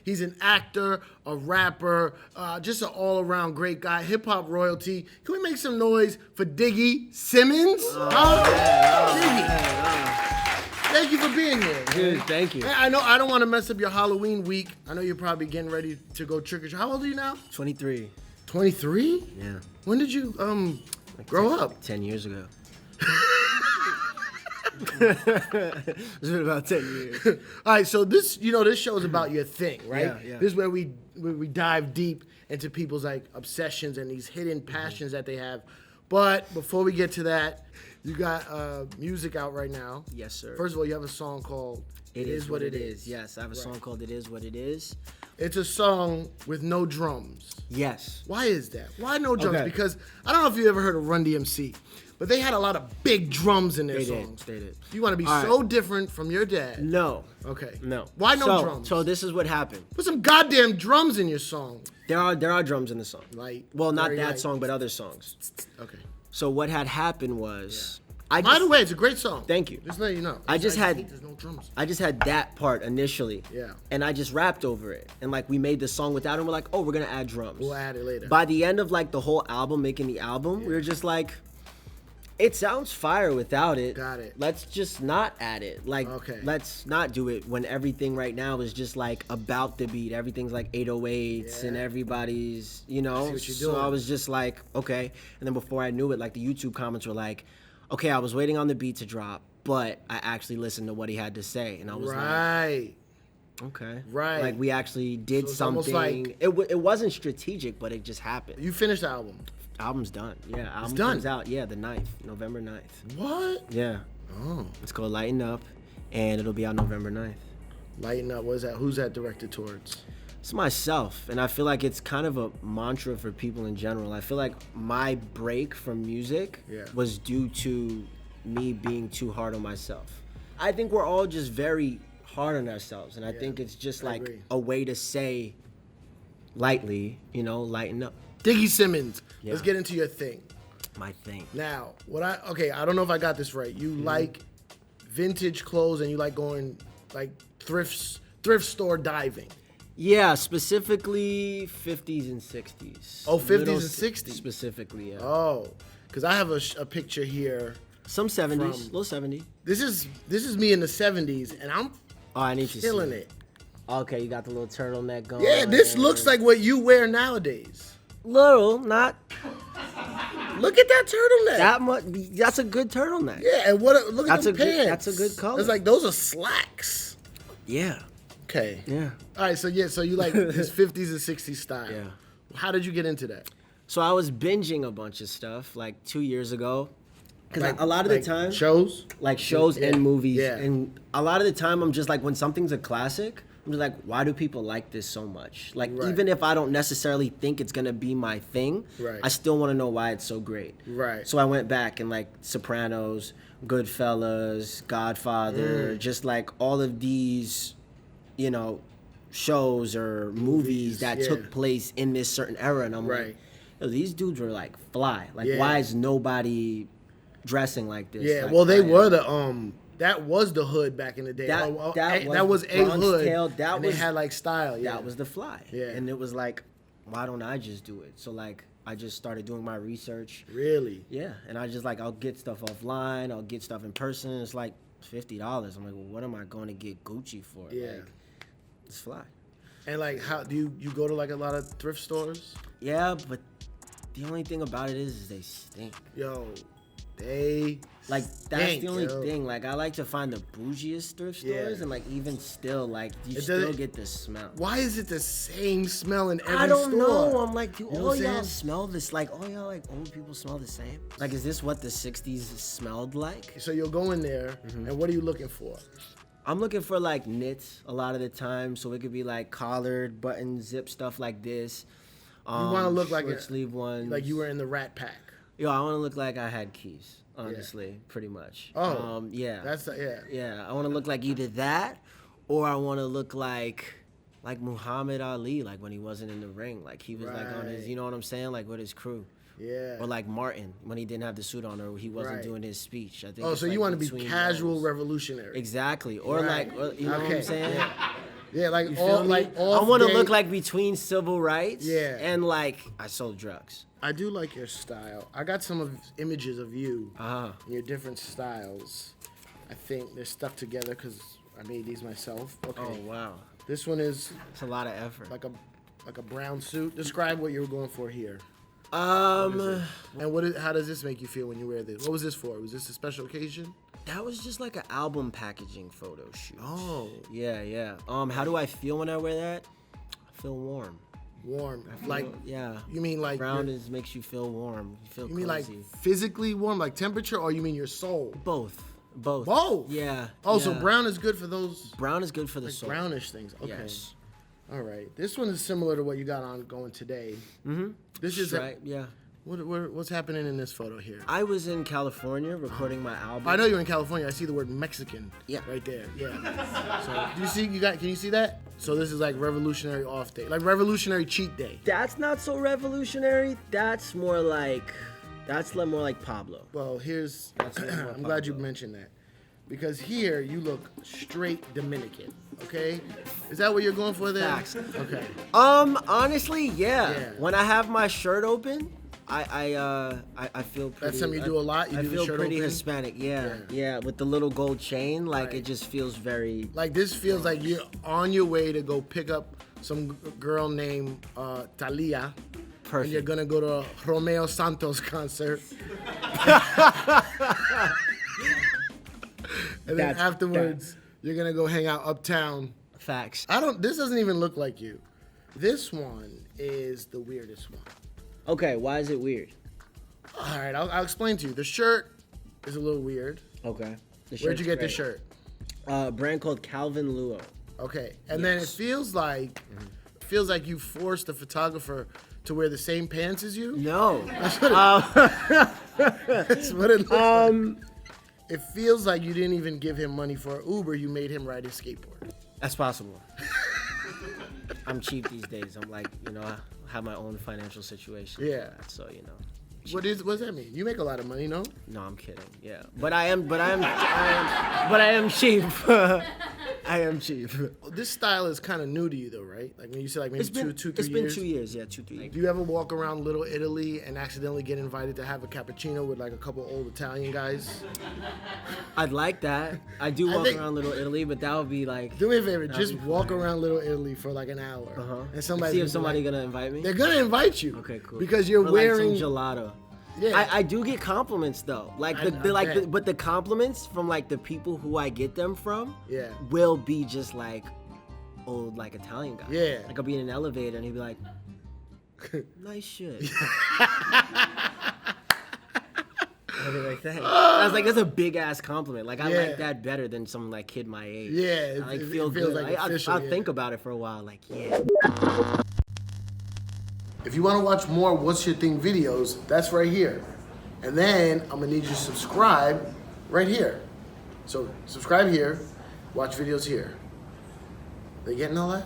He's an actor, a rapper, just an all-around great guy, hip-hop royalty. Can we make some noise for Diggy Simmons? Diggy. Thank you for being here. Dude, thank you. I know I don't want to mess up your Halloween week. I know you're probably getting ready to go trick-or-treat. How old are you now? 23. 23? Yeah. When did you grow up? 10 years ago. It's been about 10 years. All right, so this show is about your thing, right? Yeah. This is where we dive deep into people's like obsessions and these hidden passions that they have. But before we get to that, you got music out right now. Yes, sir. First of all, you have a song called It Is What It Is. Yes, I have a song called It Is What It Is. It's a song with no drums. Yes. Why is that? Why no drums? Okay. Because I don't know if you ever heard of Run-D.M.C, but they had a lot of big drums in their songs. They did. You want to be so different from your dad. No. Okay. No. Why no drums? So this is what happened. Put some goddamn drums in your song. There are drums in the song. Light. Well, not Very that light. song, but other songs. Okay. So what had happened was... By the way, it's a great song. Thank you. Just let you know. I just had there's no drums. I just had that part initially. Yeah. And I just rapped over it. And like we made the song without it, and we're like, oh, we're gonna add drums. We'll add it later. By the end of like the whole album, making the album, we were just like, it sounds fire without it. Got it. Let's just not add it. Like, Okay. let's not do it when everything right now is just like about the beat. Everything's like 808s and everybody's, you know. I see what you're so doing. I was just like, okay. And then before I knew it, like the YouTube comments were like, okay, I was waiting on the beat to drop, but I actually listened to what he had to say, and I was Right. like, okay, Right. like we actually did So it's almost something. like- It wasn't strategic, but it just happened. You finished the album. Album's done. Yeah, album done? comes out. Yeah, the 9th, November 9th. What? Yeah, Oh. it's called Lighten Up, and it'll be out November 9th. Lighten Up. What is that? Who's that directed towards? It's myself, and I feel like it's kind of a mantra for people in general. I feel like my break from music was due to me being too hard on myself. I think we're all just very hard on ourselves, and I think it's just I like agree. a way to say lightly, lighten up. Diggy Simmons. Yeah. Let's get into your thing. My thing. Now, I don't know if I got this right. You like vintage clothes and you like going like thrift store diving. Yeah, specifically 50s and 60s. Oh, 50s and 60s? Specifically, yeah. Oh, because I have a picture here. Some 70s, From- little 70. This is me in the 70s, and I'm Oh, I need to killing see it. Okay, you got the little turtleneck going. Yeah, this looks like what you wear nowadays. Little, not Look at that turtleneck. that much. That's a good turtleneck. Yeah, and look at That's the a good- pants. that's a good color. It's like those are slacks. Yeah. Okay. Yeah. All right, so you like this 50s and 60s style. Yeah. How did you get into that? So I was binging a bunch of stuff like 2 years ago. Because Like- a lot of the like time, shows? like shows Yeah, and movies, yeah. and a lot of the time I'm just like, when something's a classic, I'm just like, why do people like this so much? Like, Right. even if I don't necessarily think it's gonna be my thing, Right. I still want to know why it's so great. Right. So I went back and like Sopranos, Goodfellas, Godfather, just like all of these, shows or movies that yeah. took place in this certain era, and I'm Right. like, yo, these dudes were like fly. Like, Yeah. why is nobody dressing like this? Yeah, Like, well, they I were am. the that was the hood back in the day. That- that that was was a Bronx hood. Tale, that and was- they had like style. Yeah, That was the fly. Yeah. And it was like, why don't I just do it? So like, I just started doing my research. really. Yeah, and I just like, I'll get stuff offline, I'll get stuff in person. It's like $50. I'm like, well, what am I going to get Gucci for? Yeah. Like, it's fly. And like, how do you go to like a lot of thrift stores? Yeah, but the only thing about it is they stink. Yo, they Like, that's stink, the only yo. thing. Like, I like to find the bougiest thrift stores, Yeah. and like, even still, like, you It still doesn't- get the smell. Why is it the same smell in every I don't store? know. I'm like, do You know all what I'm y'all saying? smell this? Like, all y'all like old people smell the same? Like, is this what the '60s smelled like? So you'll go in there, Mm-hmm. and what are you looking for? I'm looking for like knits a lot of the time, so it could be like collared, button, zip stuff like this. You want to look like short sleeve ones. like you were in the Rat Pack. Yo, I want to look like I had keys. Honestly, pretty much. Oh, yeah. yeah. Yeah, I want to look like either that, or I want to look like Muhammad Ali, like when he wasn't in the ring, like he was like on his, Right. you know what I'm saying, like with his crew. Yeah. Or like Martin when he didn't have the suit on, or he wasn't Right. doing his speech. I think. Oh, it's so you like want to be between casual those. revolutionary. Exactly, or Right. like, or, you know what Okay, I'm saying? yeah. Yeah, like You all feel me? like all. I want to look like between civil rights. Yeah. And like I sold drugs. I do like your style. I got some images of you Uh-huh. and your different styles. I think they're stuck together because I made these myself. Okay. Oh wow. This one is It's a lot of effort. like a brown suit. Describe what you were going for here. Um, And how does this make you feel when you wear this? What was this for? Was this a special occasion? that was just like an album packaging photo shoot. Oh, Yeah. How do I feel when I wear that? I feel warm. warm. I feel- Like, yeah. you mean like Brown makes you feel warm. You feel you mean like cozy. physically warm, like temperature, or you mean your soul? Both. Both. Yeah. Oh, so yeah. brown is good for those Brown is good for the like soul. brownish things. Okay. Yes. All right. This one is similar to what you got on going today. Mm-hmm. This is right. Yeah. what's happening in this photo here? I was in California recording my album. I know you're in California. I see the word Mexican. Yeah. Right there. Yeah. So do you see? Can you see that? So this is like revolutionary off day, like revolutionary cheat day. That's not so revolutionary. That's more like Pablo. Well, here's. That's what I'm glad you mentioned that, because here you look straight Dominican. Okay, is that what you're going for there? Facts. Okay. Honestly, yeah. Yeah. When I have my shirt open, I feel pretty. That's something you do a lot? You I do the feel shirt pretty open? Hispanic. Yeah. Yeah. With the little gold chain, like Right. it just feels very. Like this feels like you're on your way to go pick up some girl named Talia. Perfect. And you're gonna go to a Romeo Santos concert. And then afterwards, you're gonna go hang out uptown. Facts. This doesn't even look like you. This one is the weirdest one. Okay, why is it weird? All right, I'll explain to you. The shirt is a little weird. Okay. Where'd you get this shirt? A brand called Calvin Luo. Okay, and then it Yes. feels like you forced the photographer to wear the same pants as you. No. That's what it looks like. It feels like you didn't even give him money for an Uber. You made him ride his skateboard. That's possible. I'm cheap these days. I'm like, I have my own financial situation. Yeah. So, What does that mean? You make a lot of money, no? No, I'm kidding. Yeah. But I am cheap. I am cheap. This style is kind of new to you, though, right? Like when you say like maybe two, 3 years. It's been 2 years. Yeah, 2, 3 years. Do you ever walk around Little Italy and accidentally get invited to have a cappuccino with like a couple old Italian guys? I'd like that. I do walk around Little Italy, but that would be like. Do me a favor, just walk around Little Italy for like an hour, and See if somebody gonna invite me. They're gonna invite you. Okay, cool. Because you're Or wearing like some gelato. Yeah. I do get compliments though. Like but the compliments from like the people who I get them from Yeah. will be just like old like Italian guys. Yeah. Like I'll be in an elevator and he'd be like, nice shit. I'll be like, thanks. I was like, that's a big ass compliment. Like I Yeah. like that better than some like kid my age. Yeah, I like it feel feels good. like official, I'll yeah. think about it for a while. Like, yeah. If you want to watch more What's Your Thing videos, that's right here. And then I'm gonna need you to subscribe right here. So subscribe here, watch videos here. They getting all that?